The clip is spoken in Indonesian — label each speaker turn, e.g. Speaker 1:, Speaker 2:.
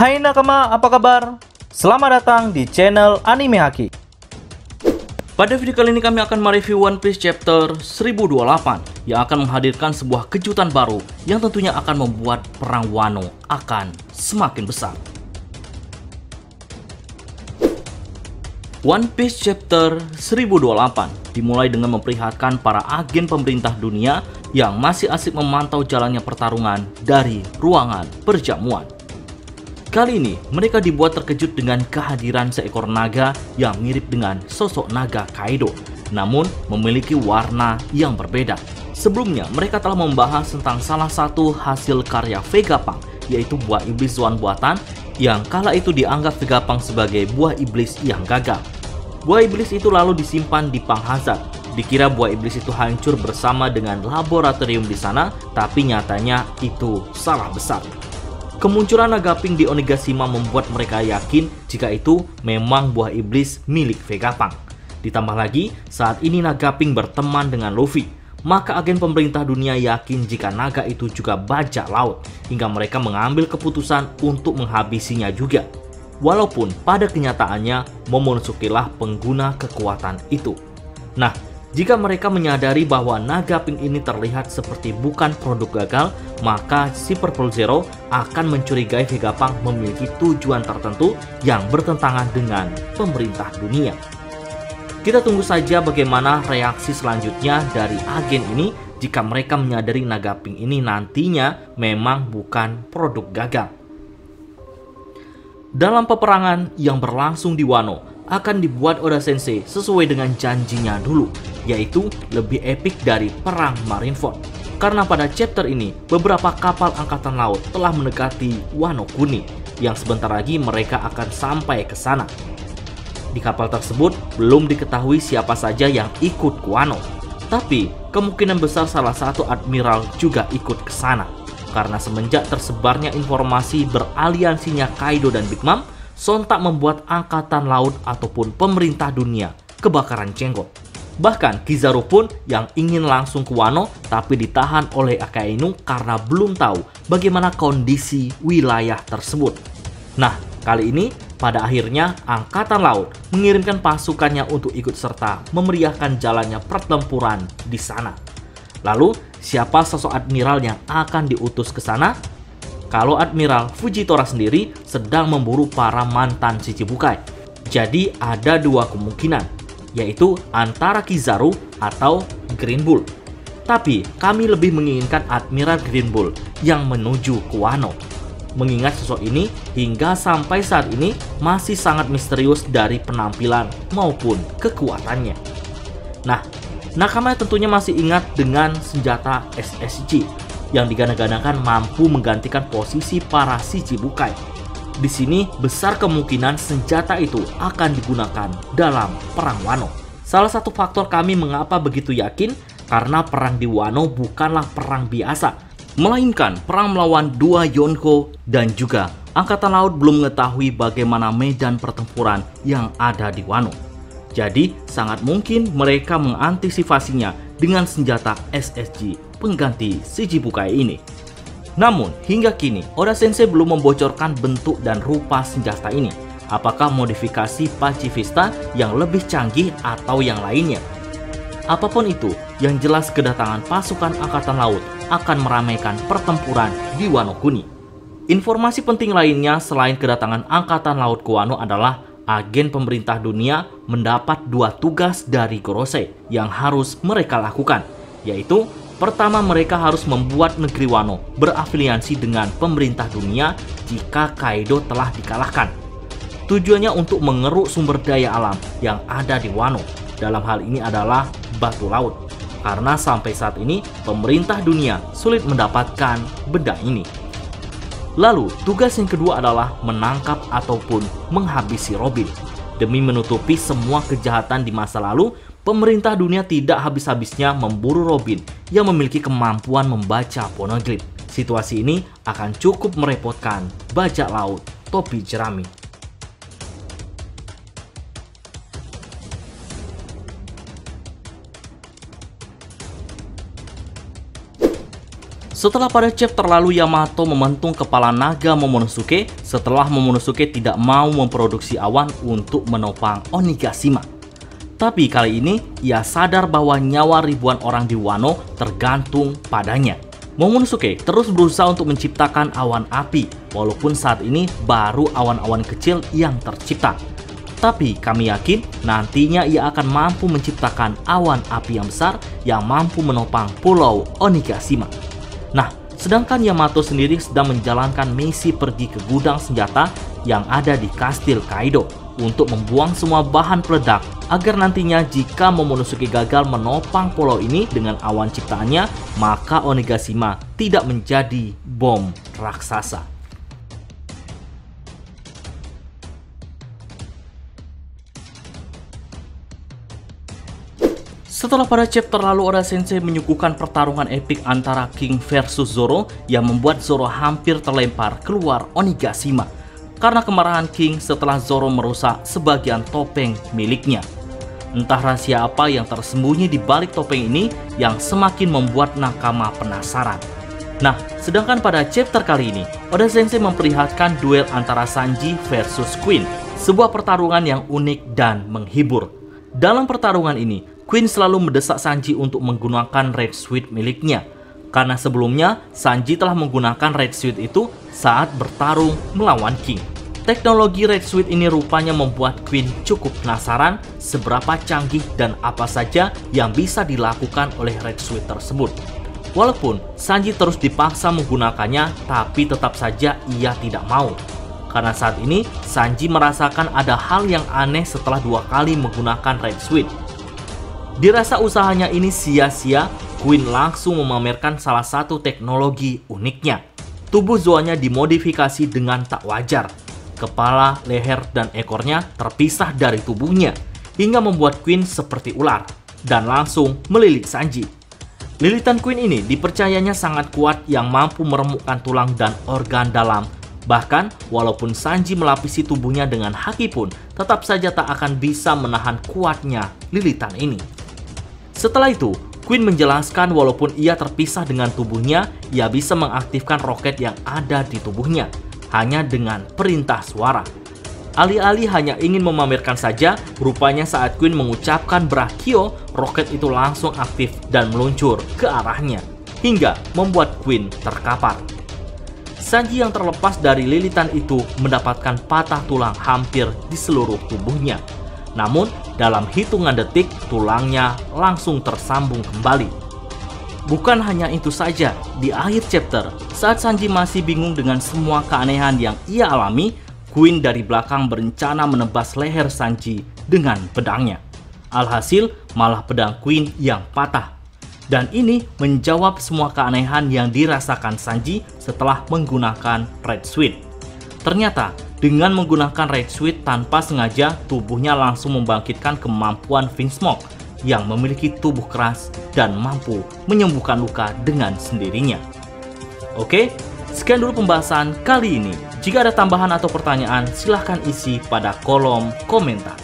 Speaker 1: Hai nakama, apa kabar? Selamat datang di channel Anime Haki. Pada video kali ini kami akan mereview One Piece chapter 1028 yang akan menghadirkan sebuah kejutan baru yang tentunya akan membuat perang Wano akan semakin besar. One Piece chapter 1028 dimulai dengan memperlihatkan para agen pemerintah dunia yang masih asik memantau jalannya pertarungan dari ruangan perjamuan. Kali ini mereka dibuat terkejut dengan kehadiran seekor naga yang mirip dengan sosok naga Kaido, namun memiliki warna yang berbeda. Sebelumnya mereka telah membahas tentang salah satu hasil karya Vegapunk, yaitu buah iblis Zoan buatan yang kala itu dianggap Vegapunk sebagai buah iblis yang gagal. Buah iblis itu lalu disimpan di Punk Hazard. Dikira buah iblis itu hancur bersama dengan laboratorium di sana, tapi nyatanya itu salah besar. Kemunculan naga pink di Onigashima membuat mereka yakin jika itu memang buah iblis milik Vegapunk. Ditambah lagi, saat ini naga pink berteman dengan Luffy, maka agen pemerintah dunia yakin jika naga itu juga bajak laut, hingga mereka mengambil keputusan untuk menghabisinya juga. Walaupun pada kenyataannya Momonosuke-lah pengguna kekuatan itu. Nah, jika mereka menyadari bahwa naga pink ini terlihat seperti bukan produk gagal, maka si Purple Zero akan mencurigai Vegapunk memiliki tujuan tertentu yang bertentangan dengan pemerintah dunia. Kita tunggu saja bagaimana reaksi selanjutnya dari agen ini jika mereka menyadari naga pink ini nantinya memang bukan produk gagal. Dalam peperangan yang berlangsung di Wano, akan dibuat Oda Sensei sesuai dengan janjinya dulu, yaitu lebih epik dari perang Marineford. Karena pada chapter ini, beberapa kapal angkatan laut telah mendekati Wano Kuni, yang sebentar lagi mereka akan sampai ke sana. Di kapal tersebut belum diketahui siapa saja yang ikut ke Wano, tapi kemungkinan besar salah satu admiral juga ikut ke sana. Karena semenjak tersebarnya informasi beraliansinya Kaido dan Big Mom, sontak membuat angkatan laut ataupun pemerintah dunia kebakaran jenggot. Bahkan Kizaru pun yang ingin langsung ke Wano tapi ditahan oleh Akainu karena belum tahu bagaimana kondisi wilayah tersebut. Nah, kali ini pada akhirnya angkatan laut mengirimkan pasukannya untuk ikut serta memeriahkan jalannya pertempuran di sana. Lalu, siapa sosok admiral yang akan diutus ke sana? Kalau Admiral Fujitora sendiri sedang memburu para mantan Shichibukai. Jadi ada dua kemungkinan, yaitu antara Kizaru atau Green Bull. Tapi kami lebih menginginkan Admiral Green Bull yang menuju ke Wano. Mengingat sosok ini hingga sampai saat ini masih sangat misterius dari penampilan maupun kekuatannya. Nah, nakama tentunya masih ingat dengan senjata SSG yang digadang-gadangkan mampu menggantikan posisi para Shichibukai. Di sini besar kemungkinan senjata itu akan digunakan dalam perang Wano. Salah satu faktor kami mengapa begitu yakin karena perang di Wano bukanlah perang biasa, melainkan perang melawan dua Yonko dan juga angkatan laut belum mengetahui bagaimana medan pertempuran yang ada di Wano. Jadi sangat mungkin mereka mengantisipasinya dengan senjata SSG pengganti Shichibukai ini. Namun hingga kini Oda Sensei belum membocorkan bentuk dan rupa senjata ini. Apakah modifikasi pacifista yang lebih canggih atau yang lainnya? Apapun itu, yang jelas kedatangan pasukan angkatan laut akan meramaikan pertempuran di Wano Kuni. Informasi penting lainnya selain kedatangan angkatan laut ke Wano adalah agen pemerintah dunia mendapat dua tugas dari Gorosei yang harus mereka lakukan, yaitu pertama, mereka harus membuat negeri Wano berafiliasi dengan pemerintah dunia jika Kaido telah dikalahkan. Tujuannya untuk mengeruk sumber daya alam yang ada di Wano. Dalam hal ini adalah batu laut. Karena sampai saat ini pemerintah dunia sulit mendapatkan benda ini. Lalu, tugas yang kedua adalah menangkap ataupun menghabisi Robin. Demi menutupi semua kejahatan di masa lalu, pemerintah dunia tidak habis-habisnya memburu Robin yang memiliki kemampuan membaca poneglyph. Situasi ini akan cukup merepotkan bajak laut topi jerami. Setelah pada chapter lalu Yamato mementung kepala naga Momonosuke setelah Momonosuke tidak mau memproduksi awan untuk menopang Onigashima. Tapi kali ini ia sadar bahwa nyawa ribuan orang di Wano tergantung padanya. Momonosuke terus berusaha untuk menciptakan awan api, walaupun saat ini baru awan-awan kecil yang tercipta. Tapi kami yakin nantinya ia akan mampu menciptakan awan api yang besar yang mampu menopang Pulau Onigashima. Nah, sedangkan Yamato sendiri sedang menjalankan misi pergi ke gudang senjata yang ada di Kastil Kaido untuk membuang semua bahan peledak agar nantinya jika Momonosuke gagal menopang pulau ini dengan awan ciptaannya, maka Onigashima tidak menjadi bom raksasa. Setelah pada chapter lalu Oda Sensei menyuguhkan pertarungan epik antara King versus Zoro yang membuat Zoro hampir terlempar keluar Onigashima karena kemarahan King setelah Zoro merusak sebagian topeng miliknya. Entah rahasia apa yang tersembunyi di balik topeng ini yang semakin membuat nakama penasaran. Nah, sedangkan pada chapter kali ini Oda Sensei memperlihatkan duel antara Sanji versus Queen, sebuah pertarungan yang unik dan menghibur. Dalam pertarungan ini Queen selalu mendesak Sanji untuk menggunakan Red Suit miliknya, karena sebelumnya Sanji telah menggunakan Red Suit itu saat bertarung melawan King. Teknologi Red Suit ini rupanya membuat Queen cukup penasaran seberapa canggih dan apa saja yang bisa dilakukan oleh Red Suit tersebut. Walaupun Sanji terus dipaksa menggunakannya, tapi tetap saja ia tidak mau. Karena saat ini Sanji merasakan ada hal yang aneh setelah 2 kali menggunakan Red Suit. Dirasa usahanya ini sia-sia, Queen langsung memamerkan salah satu teknologi uniknya. Tubuh Zoanya dimodifikasi dengan tak wajar. Kepala, leher, dan ekornya terpisah dari tubuhnya, hingga membuat Queen seperti ular, dan langsung melilit Sanji. Lilitan Queen ini dipercayanya sangat kuat yang mampu meremukkan tulang dan organ dalam. Bahkan, walaupun Sanji melapisi tubuhnya dengan haki pun, tetap saja tak akan bisa menahan kuatnya lilitan ini. Setelah itu, Queen menjelaskan walaupun ia terpisah dengan tubuhnya, ia bisa mengaktifkan roket yang ada di tubuhnya, hanya dengan perintah suara. Alih-alih hanya ingin memamerkan saja, rupanya saat Queen mengucapkan Brachio, roket itu langsung aktif dan meluncur ke arahnya, hingga membuat Queen terkapar. Sanji yang terlepas dari lilitan itu mendapatkan patah tulang hampir di seluruh tubuhnya. Namun, dalam hitungan detik, tulangnya langsung tersambung kembali. Bukan hanya itu saja, di akhir chapter, saat Sanji masih bingung dengan semua keanehan yang ia alami, Queen dari belakang berencana menebas leher Sanji dengan pedangnya. Alhasil, malah pedang Queen yang patah. Dan ini menjawab semua keanehan yang dirasakan Sanji setelah menggunakan Red Suit. Ternyata, dengan menggunakan Red Suit tanpa sengaja, tubuhnya langsung membangkitkan kemampuan Vinsmoke yang memiliki tubuh keras dan mampu menyembuhkan luka dengan sendirinya. Oke, sekian dulu pembahasan kali ini. Jika ada tambahan atau pertanyaan, silahkan isi pada kolom komentar.